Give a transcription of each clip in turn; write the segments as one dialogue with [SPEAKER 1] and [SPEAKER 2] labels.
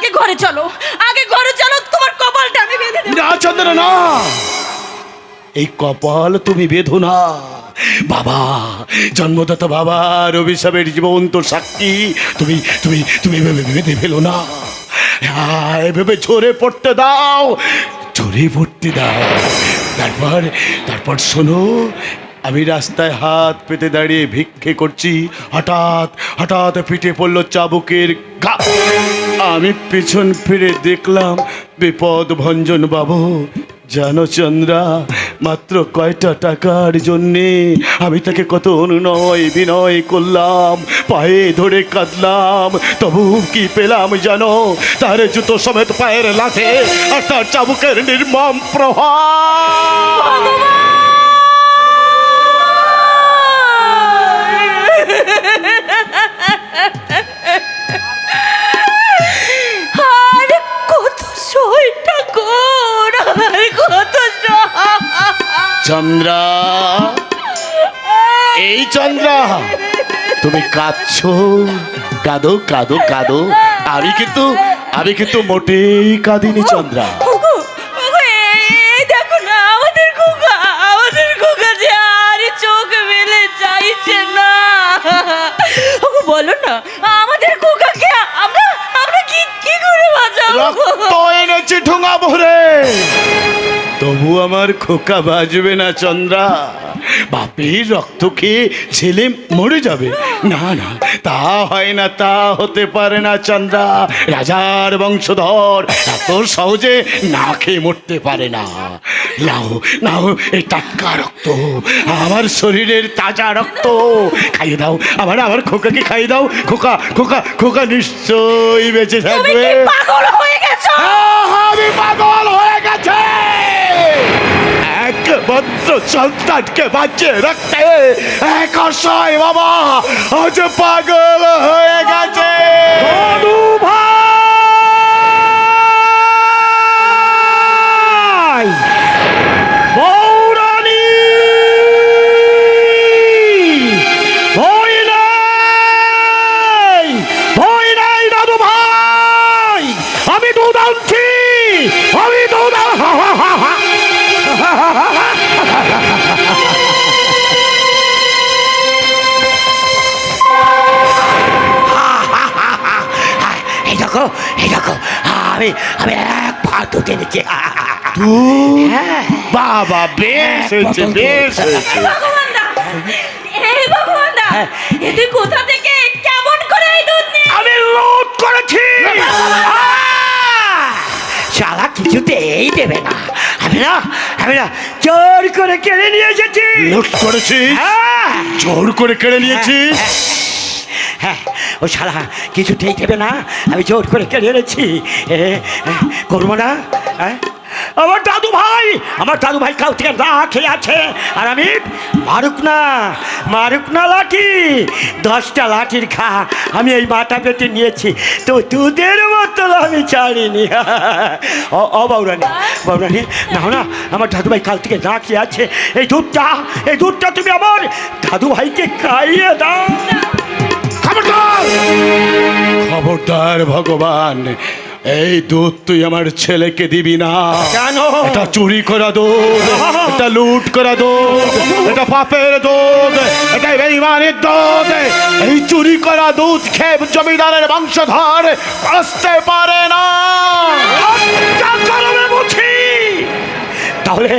[SPEAKER 1] আগে ঘরে চলো, তোমার কপালটা আমি বেঁধে দেব।
[SPEAKER 2] না চন্দ্রা না, এই কপাল তুমি বেঁধো না। বাবা, জন্মদাতা বাবার অভিশাপের জীবন্ত সাক্ষী তুমি তুমি তুমি বেঁধে ফেলো না। এভাবে ঝরে পড়তে দাও, ঝরে পড়তে দাও। তারপর তারপর শোনো, আমি রাস্তায় হাত পেতে দাঁড়িয়ে ভিক্ষে করছি, হঠাৎ হঠাৎ পিঠে পড়লো চাবুকের ঘা। আমি পিছন ফিরে দেখলাম বিপদ ভঞ্জন বাবু। জানো চন্দ্রা, মাত্র কয়টা টাকার জন্যে আমি তাকে কত অনুনয় বিনয় করলাম, পায়ে ধরে কাঁদলাম, তবু কি পেলাম জানো? তার জুতো সমেত পায়ের লাথে আর তার চাবুকের নির্মম প্রহার।
[SPEAKER 1] আর কত সইটা কর, আর কত
[SPEAKER 2] চন্দ্রা, এই চন্দ্রা, তুমি কাঁদছো? কাঁদো কাঁদো কাঁদো, আমি কিন্তু মোটেই কাঁদিনি চন্দ্রা।
[SPEAKER 1] এই দেখো না, আমাদের খোকা যে আর চোখ মেলে চাইছে না। ওগো বলো না, আমাদের খোকাকে আমরা কি করে বাঁচাবো?
[SPEAKER 2] রক্ত এনেছি ঠোঙা ভরে, তবু আমার খোকা বাজবে না চন্দ্রা। বাপের রক্ত খেয়ে ছেলে মরে যাবে? না না, তা হয় না, তা হতে পারে না চন্দ্রা। রাজার বংশধর এত সহজে না খেয়ে মরতে পারে না। নাও নাও, এই টাটকা রক্ত, আমার শরীরের তাজা রক্ত খাইয়ে দাও, আমার খোকাকে খাইয়ে দাও। খোকা খোকা খোকা নিশ্চয়ই বেঁচে থাকবে।
[SPEAKER 1] পাগল হয়ে গেছো?
[SPEAKER 2] আমি পাগল হয়ে গেছে। একমাত্র সন্তানকে বাঁচিয়ে রাখতে এক অসহায় বাবা আজ পাগল হয়ে গেছে। ভাই, বৌরানী, ভয় নাই দাদু ভাই, আমি দুধ আনছি, আমি দুধ এই দেখো আমি এক ফালতু টেনেছি। বাবা, বেশ হয়েছে, বেশ হয়েছে।
[SPEAKER 1] ভগবানদা, এতে কোথা থেকে কেমন করে এই দুধ নিয়ে?
[SPEAKER 2] আমি লুট করেছি। শালা কিছুতেই দেবে না। আমি না জোর করে কেড়ে নিয়ে এসেছি। লুট করেছি? জোর করে কেড়ে নিয়েছি? হ্যাঁ, ও শালা কিছুতেই দেবে না, আমি জোর করে কেড়ে এনেছি। করবো না? আমার দাদু ভাই কাল থেকে না খেয়ে আছে, আর আমি মারুক না লাঠি, 10টা লাঠির খা আমি এই মাথা পেতে নিয়েছি, তো দুধের বোতল আমি ছাড়িনি। ও বৌরানী, নাও না, আমার দাদু ভাই কাল থেকে না খেয়ে আছে, এই দুধটা তুমি আমার দাদু ভাইকে খাইয়ে দাও। খবরদার ভগবান, এই দুধ তুই আমার ছেলেকে দিবি না। কেন? এটা চুরি করা দুধ, এটা লুট করা দুধ, এটা পাপের দুধ, এটা বেঈমানের দুধ। এই চুরি করা দুধ খেয়ে জমিদারের বংশধর আসতে পারে না। তাহলে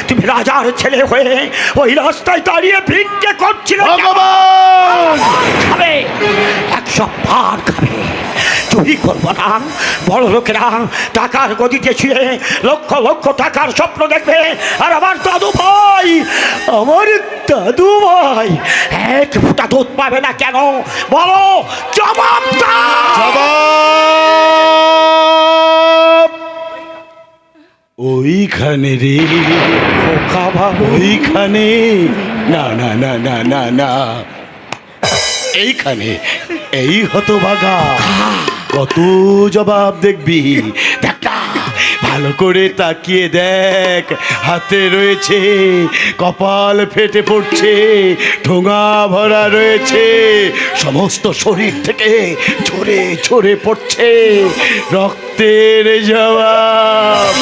[SPEAKER 2] তুমি রাজার ছেলে হয়ে ওই রাস্তায় দাঁড়িয়ে ভিক্ষে করছিলে? ভগবান খাবে, 100 বার খাবে। চুরি করবো না, বড় লোকেরা টাকার গদিতে শুয়ে লক্ষ লক্ষ টাকার স্বপ্ন দেখবে, আর আমার দাদু ভাই এক ফোঁটা দুধ পাবে না কেন? বলো, জবাব দাও। ওইখানে রে খোকা বাবু, ওইখানে। না না না না না না, এইখানে। এই হতভাগা কত জবাব দেখবি? দেখা ভালো করে তাকিয়ে দেখ, হাতে রয়েছে, কপাল ফেটে পড়ছে, ঠোঙা ভরা রয়েছে, সমস্ত শরীর থেকে ঝরে ঝরে পড়ছে রক্তের জবাব,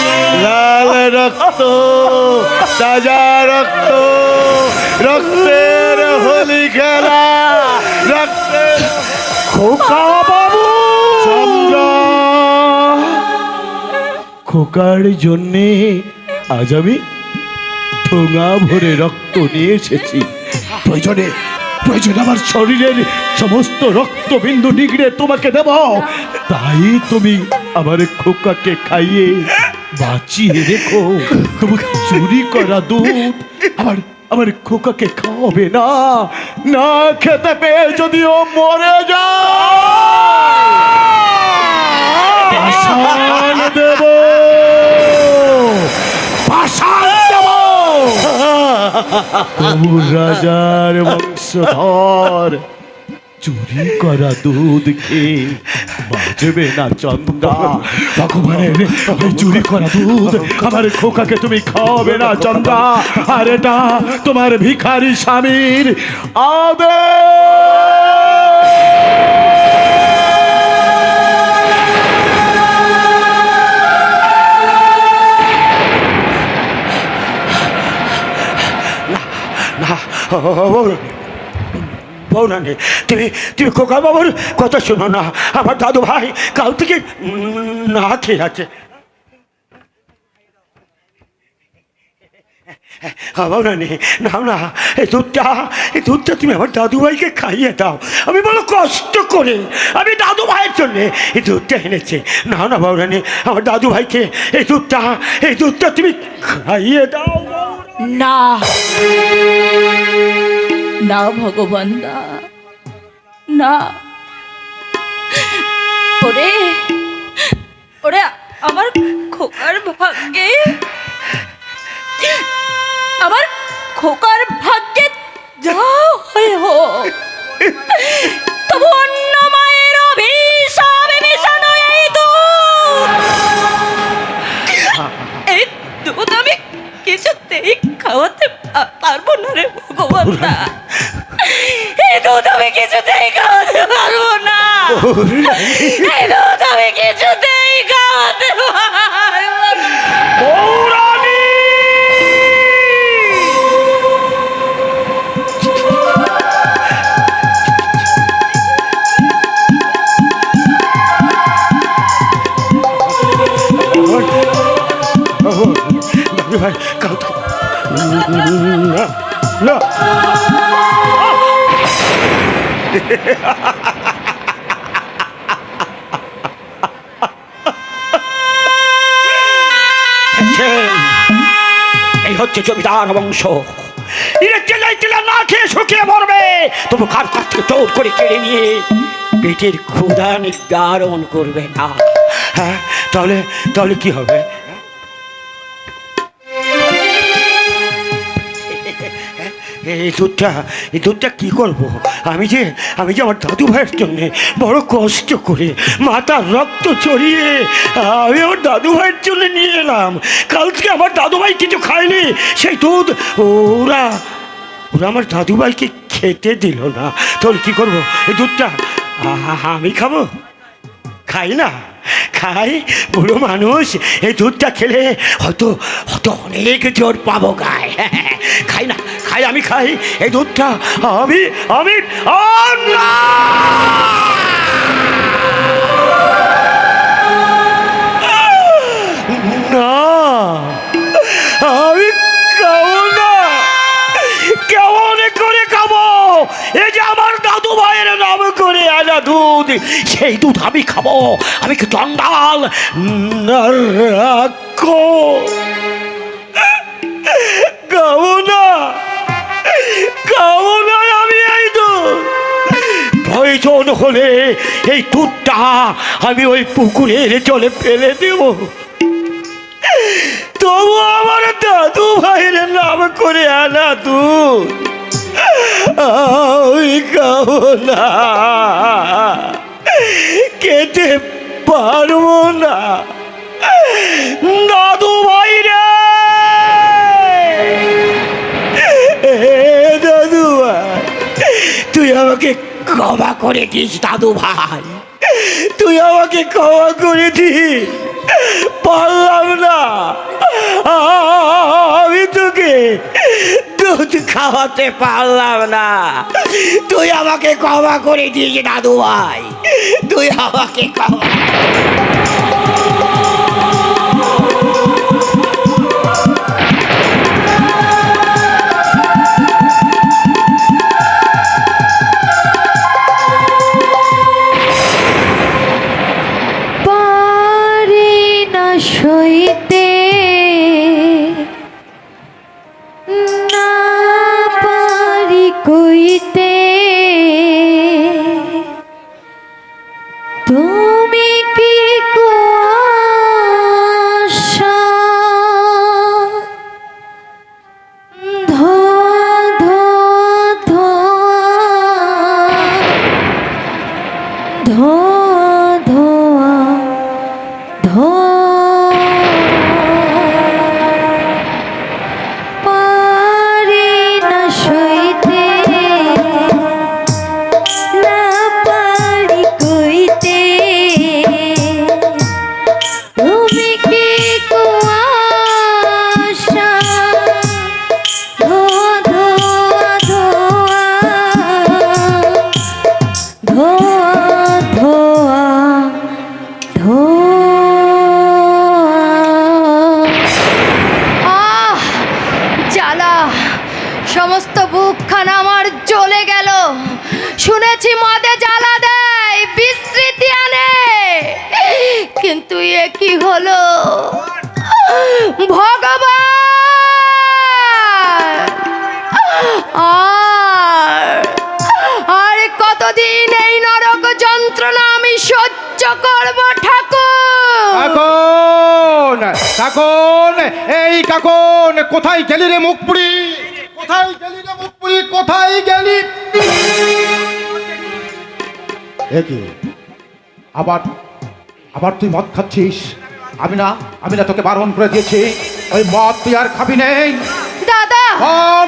[SPEAKER 2] লাল রক্ত, তাজা রক্ত, রক্তের হোলি খেলা, রক্তের
[SPEAKER 3] খোকা বাবু,
[SPEAKER 2] খোকার জন্যে আজ আমি ঠোঙা ভরে রক্ত নিয়ে এসেছি। প্রয়োজনে প্রয়োজনে আমার শরীরের সমস্ত রক্তবিন্দু নিগড়ে তোমাকে দেব, তাই তুমি আমার খোকাকে খাইয়ে বাঁচিয়ে রেখো। তবু চুরি করা দুধ আমার আমার খোকাকে খাওয়াবে না, না খেতে পেয়ে যদিও মরে যায় পাষাণ দেব, পাষাণ দেব। তবু রাজার বংশধর চুরি করা দুধ খেয়ে বাঁচবে না চন্দা। ভগবানের এই চুরি করা দুধ আমার খোকাকে তুমি খাওয়াবে না চন্দা। আর এটা তোমার ভিখারি স্বামীর
[SPEAKER 3] বৌরানী, তুমি তুমি খোকা বাবুর কথা শোনো না। আমার দাদু ভাই কাল থেকে না খেয়ে আছে। বৌরানী, নাও না, এই দুধটা তুমি আমার দাদু ভাইকে খাইয়ে দাও। আমি বলো কষ্ট করে আমি দাদু ভাইয়ের জন্যে এই দুধটা এনেছি। নাও না বৌরানী, আমার দাদু ভাইকে এই দুধটা তুমি খাইয়ে দাও।
[SPEAKER 1] না না ভগবান, না না। ওরে ওরে আমার খোকার ভাগ্যে, আমার খোকার ভাগ্যে যা হয় হোক, তবু অন্য মায়ের অভিশাপে মেশানো এই দুধ আমি কিছুতেই খাওয়াতে পারবো না রে ভগবান, না। এই দুধ আমি কিছুতেই খাওয়াতে পারবো না, এই দুধ আমি কিছুতেই খাওয়াতে পারবো না।
[SPEAKER 3] দাদু ভাই কাল না এই হচ্ছে জমিদার বংশ। এরা চেলাই চেলা না খেয়ে শুকিয়ে মরবে, তবু কার কাছ থেকে চোর করে কেড়ে নিয়ে পেটের ক্ষুধা নির্ধারণ করবে না। হ্যাঁ, তাহলে তাহলে কি হবে? এই দুধটা কি করব? আমি যে আমার দাদু ভাইয়ের জন্য বড় কষ্ট করে মাথার রক্ত চড়িয়ে আমি আমার দাদু ভাইয়ের জন্য নিয়ে এলাম। কাল থেকে আমার দাদু ভাই কিছু খায়নি, সেই দুধ ওরা আমার দাদু ভাইকে খেতে দিল না। তাহলে কি করব? এই দুধটা আমি খাবো? খাই না, খাই, বুড়ো মানুষ এই দুধটা খেলে হয়তো অনেক জোর পাবো গায়ে। খাই না, খাই, আমি খাই এই দুধটা। আমি না, আমি খাবো না। কেমন করে খাবো? এই যে আমার দাদু ভাইয়ের নাম করে আনা দুধ, সেই দুধ আমি খাবো? আমি কি চন্ডাল? খাবো না আমি এই দুধ। প্রয়োজন হলে এই দুধটা আমি ওই পুকুরের জলে ফেলে দেব, তবু আমার দাদু ভাইয়ের নাম করে আনা দুধ আমি খাবো না, খেতে পারবো না। দাদু ভাই রে, দাদু ভাই, তুই আমাকে ক্ষমা করে দিস দাদু ভাই, তুই আমাকে ক্ষমা করে দিস। পারলাম না, আমি তোকে দুধ খাওয়াতে পারলাম না, তুই আমাকে ক্ষমা করে দিস দাদু ভাই, তুই আমাকে ক্ষমা।
[SPEAKER 1] সইতে না পারি কইতে তুমি কি কুয়াশা ধোয়া ধোয়া ধোয়া ধোয়া ধোয়া সমস্ত বুকখানা আমার জ্বলে গেল। শুনেছি মদে জ্বালা দেয়, বিস্মৃতি আনে, কিন্তু এ কি হলো ভগবান? আর কতদিন এই নরক যন্ত্রণা আমি সহ্য করব ঠাকুর?
[SPEAKER 4] কাকন, কাকন, এই কাকন, কোথায় গেলি রে মুখপুরি? কোথায় গেলি রে মুখপুরি? কোথায় গেলি? কি আবার আবার তুই মদ খাচ্ছিস? আমি না তোকে বারণ করে দিয়েছি, ওই মদ তুই আর খাবি নেই।
[SPEAKER 1] দাদা
[SPEAKER 4] বল,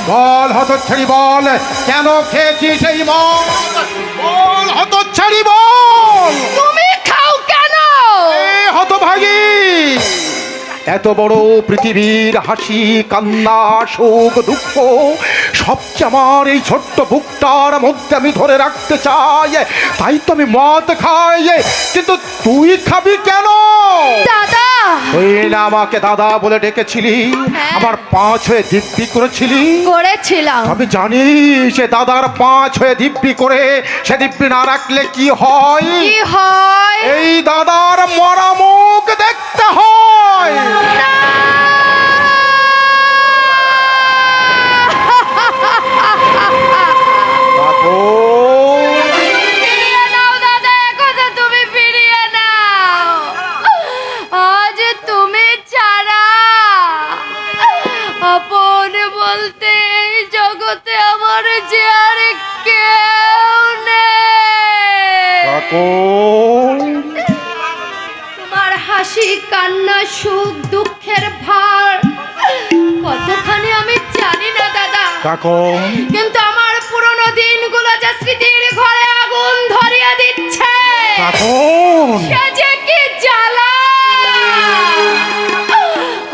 [SPEAKER 4] বল হতচ্ছাড়ি, বল কেন খেয়েছিস এই মদ? বল হতচ্ছাড়ি, বল
[SPEAKER 1] তুমি খাও কেন?
[SPEAKER 4] হতভাগী, এত বড় পৃথিবীর হাসি কান্না শোক দুঃখ সবচেয়ে আমার এই ছোট্ট বুকটার মধ্যে আমি ধরে রাখতে চাই, তাই তো আমি মদ খাই। কিন্তু তুই খাবি কেন?
[SPEAKER 1] দাদা
[SPEAKER 4] তুই না আমাকে দাদা বলে ডেকেছিলি, আমার 5 হয়ে দিব্যি করেছিলি?
[SPEAKER 1] করেছিলাম।
[SPEAKER 4] আমি জানি সে দাদার 5 হয়ে দিব্যি করে সে দিব্যি না রাখলে কি হয়?
[SPEAKER 1] কি হয়?
[SPEAKER 4] এই দাদার মরা মুখ দেখতে হয়।
[SPEAKER 1] ফিরিয়ে নাও দাদা, একথা তুমি ফিরিয়ে নাও। আজ তুমি ছাড়া আপন বলতে এই জগতে আমার যে আর কেউ নেই। তোমার হাসি কান্না সুখ দুঃখের ভার কতখানি আমি জানি না দাদা, কিন্তু আমার পুরনো দিনগুলো যে স্মৃতির ঘরে আগুন ধরিয়ে দিচ্ছে, সে যে কি জ্বালা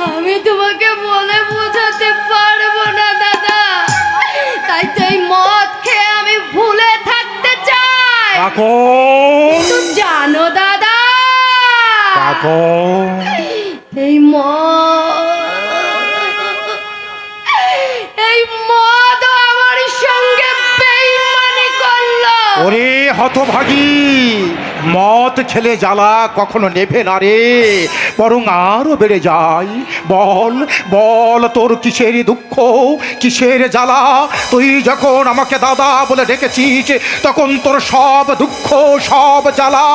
[SPEAKER 1] আমি তোমাকে বলে বোঝাতে পারবো না দাদা। তাই তো এই মদ খেয়ে আমি ভুলে থাকতে চাই। কিন্তু জানো দাদা, এই মদ আমার সঙ্গে বেঈমানি করলো।
[SPEAKER 4] ওরে হতভাগী, মদ খেলে জ্বালা কখনো নেভে না রে, বরং আরো বেড়ে যায়। বল বল তোর কিসের দুঃখ, কিসের জ্বালা? তুই যখন আমাকে দাদা বলে ডেকেছিস, তখন তোর সব দুঃখ সব জ্বালা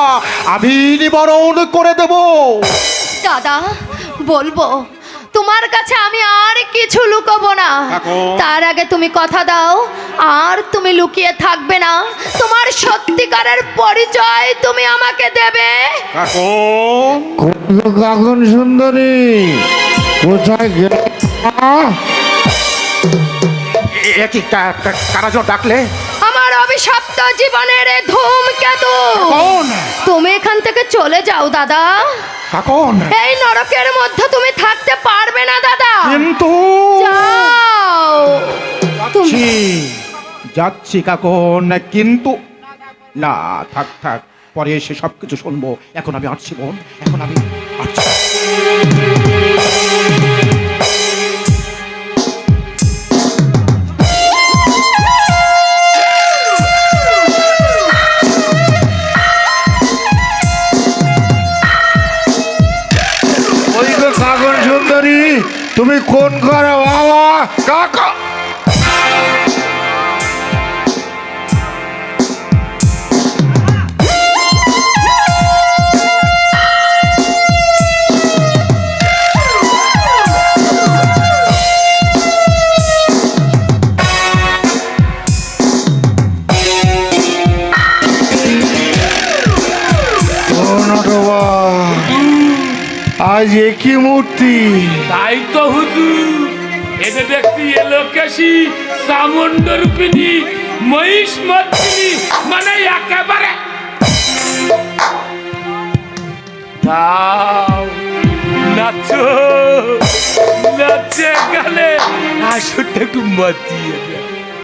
[SPEAKER 4] আমি নিবারণ করে দেব।
[SPEAKER 1] দাদা বলবো, তোমার কাছে আমি আর কিছু লুকাবো না। তার আগে তুমি কথা দাও, আর তুমি লুকিয়ে থাকবে না, তোমার সত্যিকারের পরিচয় তুমি আমাকে দেবে।
[SPEAKER 4] কাকন
[SPEAKER 5] কাকন সুন্দরী কোথায় গেল?
[SPEAKER 4] একই কারা যেন ডাকলে?
[SPEAKER 1] আমার অভিশপ্ত জীবনের এ ধূমকেতু,
[SPEAKER 4] কাকন
[SPEAKER 1] তুমি এখান থেকে চলে যাও দাদা।
[SPEAKER 4] কাকন
[SPEAKER 1] এই নরকের মধ্যে তুমি থাকতে পারবে না দাদা।
[SPEAKER 4] কিন্তু
[SPEAKER 1] যাও তুমি।
[SPEAKER 4] যাচ্ছি কাকন, কিন্তু না, থাক থাক, পরে এসে সব কিছু শুনবো। এখন আমি আসছি বোন, এখন আমি আসছি।
[SPEAKER 5] ওই তো কাকন সুন্দরী, তুমি কোন করো বাবা? কাকা আজ একই মূর্তি।
[SPEAKER 6] তাই তো হুজুর, এতে দেখছি এলোকেশী চামুণ্ড রূপিণী মহিষ মর্দিনী, মানে একেবারে দাও নাচো, নাচে গেলে আসলে একটু মাতিয়ে